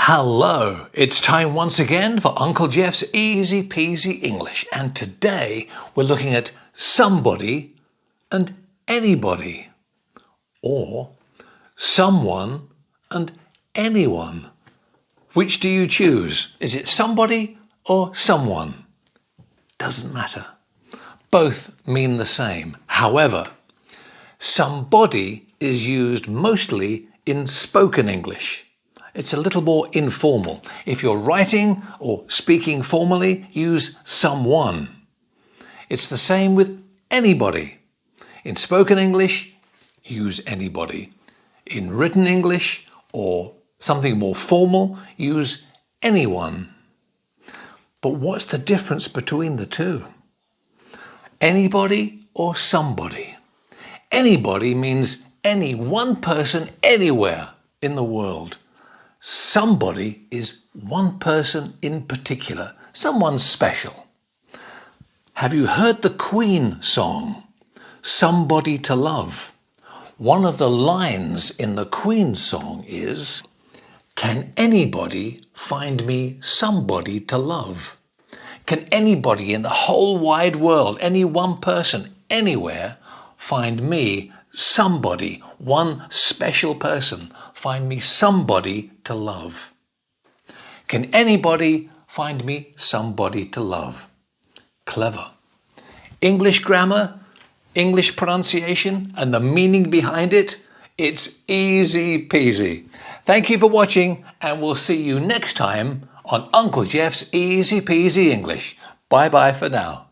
Hello, it's time once again for Uncle Geoff's Easy Peasy English, and today we're looking at somebody and anybody, or someone and anyone. Which do you choose? Is it somebody or someone? Doesn't matter. Both mean the same. However, somebody is used mostly in spoken English. It's a little more informal. If you're writing or speaking formally, use someone. It's the same with anybody. In spoken English, use anybody. In written English or something more formal, use anyone. But what's the difference between the two? Anybody or somebody? Anybody means any one person anywhere in the world. Somebody is one person in particular, someone special. Have you heard the Queen song, Somebody to Love? One of the lines in the Queen song is, "Can anybody find me somebody to love?" Can anybody in the whole wide world, any one person, anywhere, find me somebody, one special person, find me somebody to love? Can anybody find me somebody to love? Clever. English grammar, English pronunciation, and the meaning behind it, it's easy peasy. Thank you for watching, and we'll see you next time on Uncle Geoff's Easy Peasy English. Bye-bye for now.